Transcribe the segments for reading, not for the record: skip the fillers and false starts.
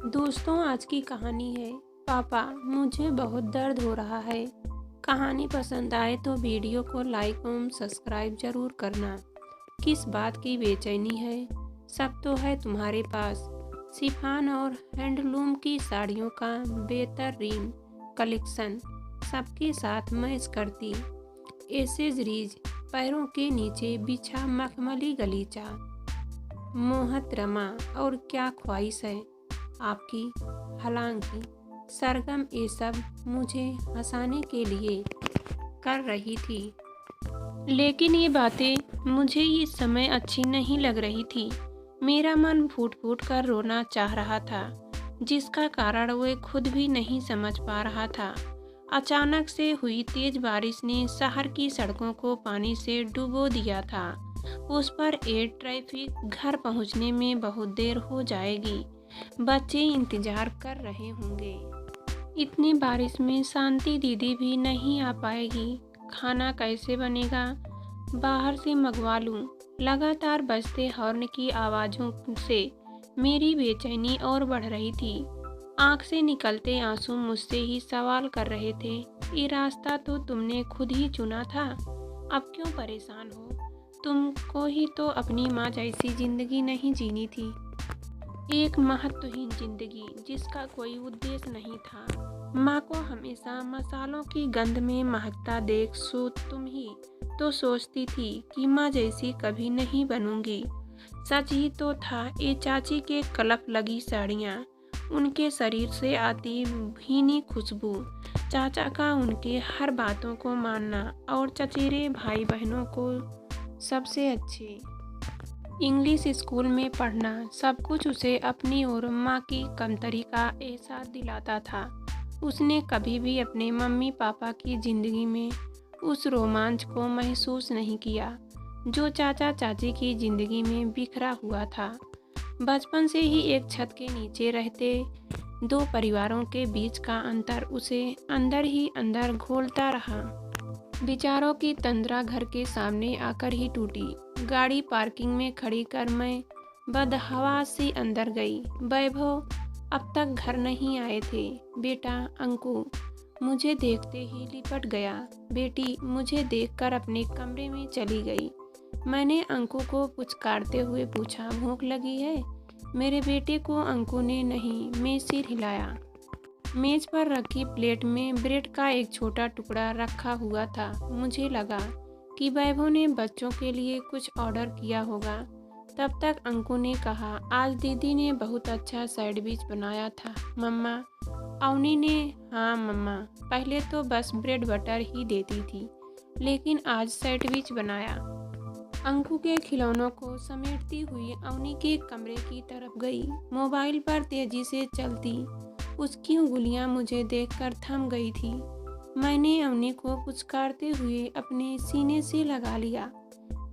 दोस्तों, आज की कहानी है पापा मुझे बहुत दर्द हो रहा है। कहानी पसंद आए तो वीडियो को लाइक एवं सब्सक्राइब जरूर करना। किस बात की बेचैनी है? सब तो है तुम्हारे पास। शिफॉन और हैंडलूम की साड़ियों का बेहतरीन कलेक्शन सबके साथ मैच करती एसेसरीज, पैरों के नीचे बिछा मखमली गलीचा, मोहतरमा और क्या ख्वाहिश है आपकी। हालांकि सरगम ये सब मुझे हंसाने के लिए कर रही थी, लेकिन ये बातें मुझे इस समय अच्छी नहीं लग रही थी। मेरा मन फूट फूट कर रोना चाह रहा था, जिसका कारण वह खुद भी नहीं समझ पा रहा था। अचानक से हुई तेज बारिश ने शहर की सड़कों को पानी से डुबो दिया था। उस पर एयर ट्रैफिक घर पहुंचने में बहुत देर हो जाएगी। बच्चे इंतजार कर रहे होंगे। इतनी बारिश में शांति दीदी भी नहीं आ पाएगी। खाना कैसे बनेगा? बाहर से मंगवा लूं? लगातार बजते हॉर्न की आवाज़ों से मेरी बेचैनी और बढ़ रही थी। आंख से निकलते आंसू मुझसे ही सवाल कर रहे थे, ये रास्ता तो तुमने खुद ही चुना था, अब क्यों परेशान हो? तुमको ही तो अपनी माँ जैसी जिंदगी नहीं जीनी थी। एक महत्वहीन जिंदगी जिसका कोई उद्देश्य नहीं था। माँ को हमेशा मसालों की गंध में महकता देख तुम ही तो सोचती थी कि माँ जैसी कभी नहीं बनूंगी। सच ही तो था। ये चाची के कलप लगी साड़ियाँ, उनके शरीर से आती भीनी खुशबू, चाचा का उनके हर बातों को मानना और चचेरे भाई बहनों को सबसे अच्छे इंग्लिश स्कूल में पढ़ना, सब कुछ उसे अपनी और माँ की कमतरी का एहसास दिलाता था। उसने कभी भी अपने मम्मी पापा की जिंदगी में उस रोमांच को महसूस नहीं किया जो चाचा चाची की जिंदगी में बिखरा हुआ था। बचपन से ही एक छत के नीचे रहते दो परिवारों के बीच का अंतर उसे अंदर ही अंदर घोलता रहा। विचारों की तंद्रा घर के सामने आकर ही टूटी। गाड़ी पार्किंग में खड़ी कर मैं बदहवास सी अंदर गई। वैभव अब तक घर नहीं आए थे। बेटा अंकु मुझे देखते ही लिपट गया। बेटी मुझे देखकर अपने कमरे में चली गई। मैंने अंकु को पुचकारते हुए पूछा, भूख लगी है? मेरे बेटे को अंकु ने नहीं में सिर हिलाया। मेज पर रखी प्लेट में ब्रेड का एक छोटा टुकड़ा रखा हुआ था। मुझे लगा कि वैभव ने बच्चों के लिए कुछ ऑर्डर किया होगा। तब तक अंकु ने कहा, आज दीदी ने बहुत अच्छा सैंडविच बनाया था मम्मा। अवनी ने हाँ मम्मा, पहले तो बस ब्रेड बटर ही देती थी, लेकिन आज सैंडविच बनाया। अंकु के खिलौनों को समेटती हुई अवनी के कमरे की तरफ गई। मोबाइल पर तेजी से चलती उसकी उंगलियां मुझे देखकर थम गई थी। मैंने अवनी को पुचकारते हुए अपने सीने से लगा लिया।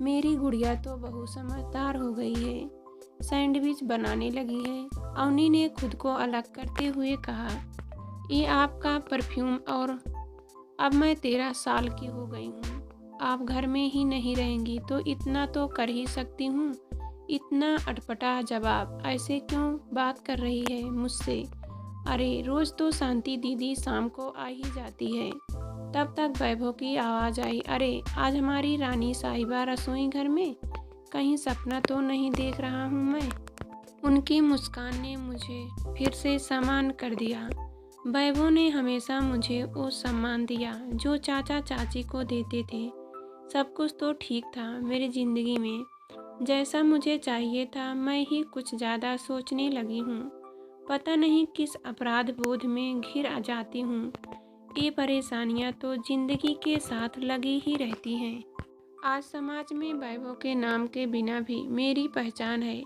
मेरी गुड़िया तो बहुत समझदार हो गई है, सैंडविच बनाने लगी है। अवनी ने खुद को अलग करते हुए कहा, ये आपका परफ्यूम, और अब मैं 13 साल की हो गई हूँ। आप घर में ही नहीं रहेंगी तो इतना तो कर ही सकती हूँ। इतना अटपटा जवाब, ऐसे क्यों बात कर रही है मुझसे? अरे रोज तो शांति दीदी शाम को आ ही जाती है। तब तक वैभव की आवाज़ आई, अरे आज हमारी रानी साहिबा रसोई घर में? कहीं सपना तो नहीं देख रहा हूँ मैं? उनकी मुस्कान ने मुझे फिर से सम्मान कर दिया। वैभव ने हमेशा मुझे वो सम्मान दिया जो चाचा चाची को देते थे। सब कुछ तो ठीक था मेरी जिंदगी में, जैसा मुझे चाहिए था। मैं ही कुछ ज़्यादा सोचने लगी हूँ। पता नहीं किस अपराध बोध में घिर आ जाती हूँ। ये परेशानियाँ तो जिंदगी के साथ लगी ही रहती हैं। आज समाज में वैभव के नाम के बिना भी मेरी पहचान है।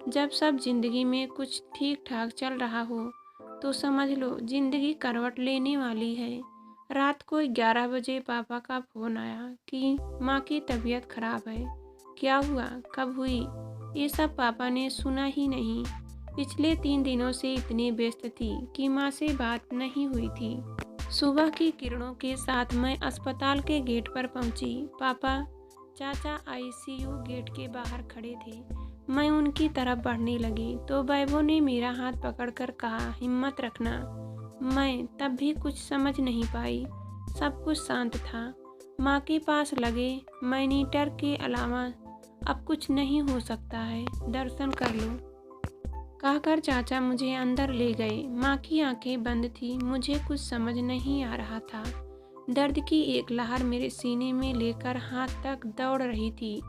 जब सब जिंदगी में कुछ ठीक ठाक चल रहा हो तो समझ लो जिंदगी करवट लेने वाली है। रात को 11 बजे पापा का फोन आया कि माँ की तबीयत खराब है। क्या हुआ, कब हुई? ये सब पापा ने सुना ही नहीं। पिछले 3 दिनों से इतनी व्यस्त थी कि माँ से बात नहीं हुई थी। सुबह की किरणों के साथ मैं अस्पताल के गेट पर पहुंची। पापा चाचा आईसीयू गेट के बाहर खड़े थे। मैं उनकी तरफ बढ़ने लगी तो वैभव ने मेरा हाथ पकड़कर कहा, हिम्मत रखना। मैं तब भी कुछ समझ नहीं पाई। सब कुछ शांत था। माँ के पास लगे मॉनिटर के अलावा अब कुछ नहीं हो सकता है, दर्शन कर लो, कहकर चाचा मुझे अंदर ले गए। माँ की आंखें बंद थी। मुझे कुछ समझ नहीं आ रहा था। दर्द की एक लहर मेरे सीने में लेकर हाथ तक दौड़ रही थी।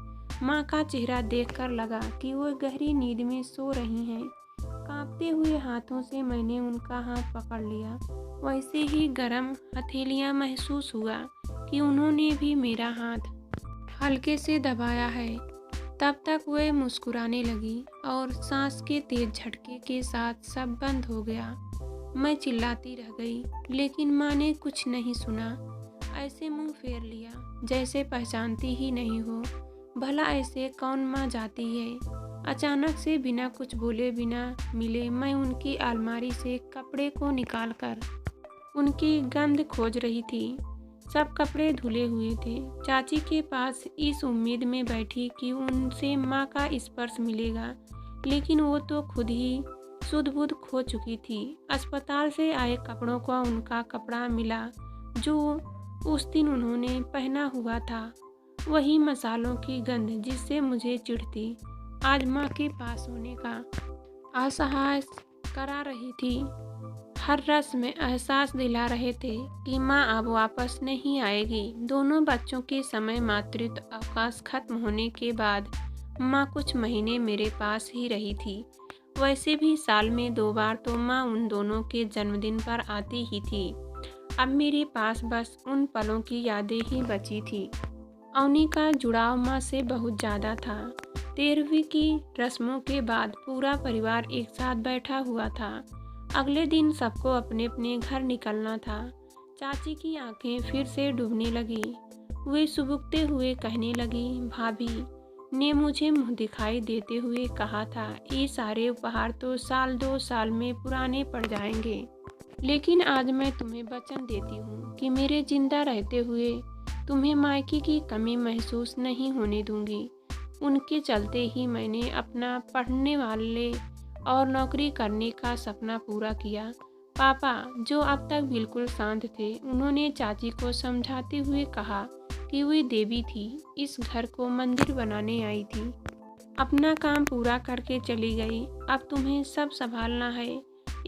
माँ का चेहरा देखकर लगा कि वो गहरी नींद में सो रही हैं। कांपते हुए हाथों से मैंने उनका हाथ पकड़ लिया। वैसे ही गर्म हथेलियाँ महसूस हुआ कि उन्होंने भी मेरा हाथ हल्के से दबाया है। तब तक वह मुस्कुराने लगी और सांस के तेज झटके के साथ सब बंद हो गया। मैं चिल्लाती रह गई, लेकिन माँ ने कुछ नहीं सुना। ऐसे मुंह फेर लिया जैसे पहचानती ही नहीं हो। भला ऐसे कौन माँ जाती है। अचानक से बिना कुछ बोले बिना मिले मैं उनकी अलमारी से कपड़े को निकालकर उनकी गंध खोज रही थी। सब कपड़े धुले हुए थे। चाची के पास इस उम्मीद में बैठी कि उनसे माँ का स्पर्श मिलेगा, लेकिन वो तो खुद ही सुध-बुध खो चुकी थी। अस्पताल से आए कपड़ों का उनका कपड़ा मिला जो उस दिन उन्होंने पहना हुआ था। वही मसालों की गंध जिससे मुझे चिढ़ थी, आज माँ के पास होने का असहाय करा रही थी। हर रस में एहसास दिला रहे थे कि माँ अब वापस नहीं आएगी। दोनों बच्चों के समय मातृत्व अवकाश खत्म होने के बाद माँ कुछ महीने मेरे पास ही रही थी। वैसे भी साल में 2 बार तो माँ उन दोनों के जन्मदिन पर आती ही थी। अब मेरे पास बस उन पलों की यादें ही बची थी। अवनी का जुड़ाव माँ से बहुत ज़्यादा था। 13वीं की रस्मों के बाद पूरा परिवार एक साथ बैठा हुआ था। अगले दिन सबको अपने अपने घर निकलना था। चाची की आंखें फिर से डूबने लगी। वे सुबुकते हुए कहने लगी, भाभी ने मुझे मुँह दिखाई देते हुए कहा था, ये सारे उपहार तो साल 2 साल में पुराने पड़ जाएंगे, लेकिन आज मैं तुम्हें वचन देती हूँ कि मेरे जिंदा रहते हुए तुम्हें मायके की कमी महसूस नहीं होने दूंगी। उनके चलते ही मैंने अपना पढ़ने वाले और नौकरी करने का सपना पूरा किया। पापा, जो अब तक बिल्कुल शांत थे, उन्होंने चाची को समझाते हुए कहा कि वे देवी थी, इस घर को मंदिर बनाने आई थी, अपना काम पूरा करके चली गई। अब तुम्हें सब संभालना है।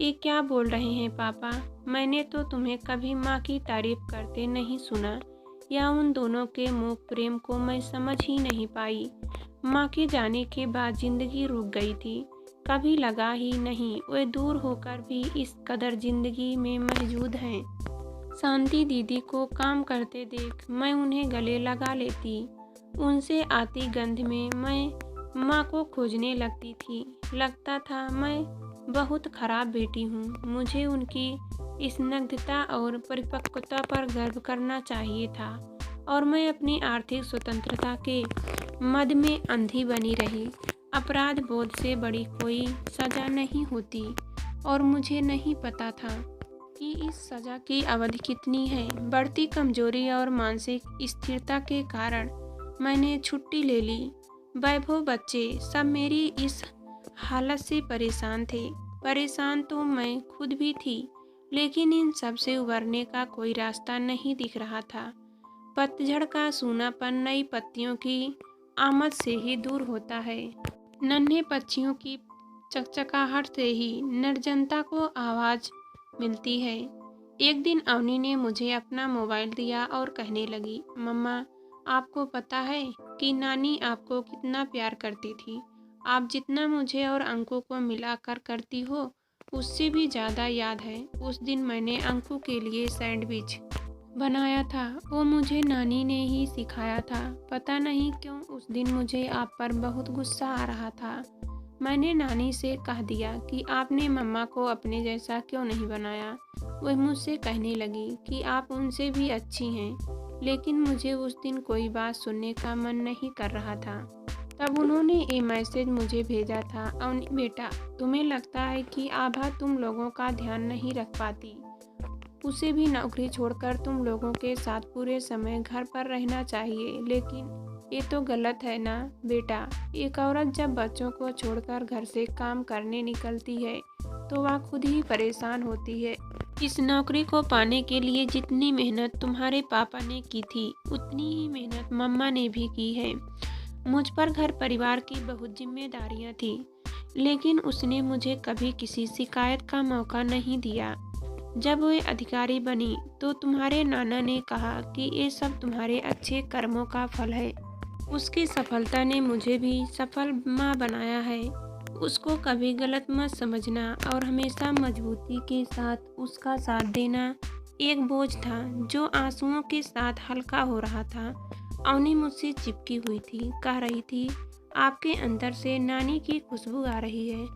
ये क्या बोल रहे हैं पापा? मैंने तो तुम्हें कभी माँ की तारीफ करते नहीं सुना, या उन दोनों के मुख प्रेम को मैं समझ ही नहीं पाई। माँ के जाने के बाद जिंदगी रुक गई थी। कभी लगा ही नहीं वे दूर होकर भी इस कदर जिंदगी में मौजूद हैं। शांति दीदी को काम करते देख मैं उन्हें गले लगा लेती। उनसे आती गंध में मैं माँ को खोजने लगती थी। लगता था मैं बहुत खराब बेटी हूँ। मुझे उनकी स्निग्धता और परिपक्वता पर गर्व करना चाहिए था, और मैं अपनी आर्थिक स्वतंत्रता के मद में अंधी बनी रही। अपराध बोध से बड़ी कोई सजा नहीं होती, और मुझे नहीं पता था कि इस सजा की अवधि कितनी है। बढ़ती कमजोरी और मानसिक स्थिरता के कारण मैंने छुट्टी ले ली। वैभव, बच्चे सब मेरी इस हालत से परेशान थे। परेशान तो मैं खुद भी थी, लेकिन इन सब से उबरने का कोई रास्ता नहीं दिख रहा था। पतझड़ का सूनापन नई पत्तियों की आमद से ही दूर होता है। नन्हे पक्षियों की चकचकाहट से ही निर्जनता को आवाज मिलती है। एक दिन अवनी ने मुझे अपना मोबाइल दिया और कहने लगी, मम्मा, आपको पता है कि नानी आपको कितना प्यार करती थी। आप जितना मुझे और अंकु को मिलाकर करती हो, उससे भी ज़्यादा याद है उस दिन मैंने अंकु के लिए सैंडविच बनाया था। वो मुझे नानी ने ही सिखाया था। पता नहीं क्यों उस दिन मुझे आप पर बहुत गुस्सा आ रहा था। मैंने नानी से कह दिया कि आपने मम्मा को अपने जैसा क्यों नहीं बनाया। वह मुझसे कहने लगी कि आप उनसे भी अच्छी हैं, लेकिन मुझे उस दिन कोई बात सुनने का मन नहीं कर रहा था। तब उन्होंने ये मैसेज मुझे भेजा था, अवनी बेटा, तुम्हें लगता है कि आभा तुम लोगों का ध्यान नहीं रख पाती। उसे भी नौकरी छोड़कर तुम लोगों के साथ पूरे समय घर पर रहना चाहिए, लेकिन ये तो गलत है ना बेटा। एक औरत जब बच्चों को छोड़कर घर से काम करने निकलती है तो वह खुद ही परेशान होती है। इस नौकरी को पाने के लिए जितनी मेहनत तुम्हारे पापा ने की थी उतनी ही मेहनत मम्मा ने भी की है। मुझ पर घर परिवार की बहुत जिम्मेदारियां थी, लेकिन उसने मुझे कभी किसी शिकायत का मौका नहीं दिया। जब वे अधिकारी बनी तो तुम्हारे नाना ने कहा कि ये सब तुम्हारे अच्छे कर्मों का फल है। उसकी सफलता ने मुझे भी सफल माँ बनाया है। उसको कभी गलत मत समझना और हमेशा मजबूती के साथ उसका साथ देना एक बोझ था जो आंसुओं के साथ हल्का हो रहा था। अवनी मुझसे चिपकी हुई थी, कह रही थी, आपके अंदर से नानी की खुशबू आ रही है।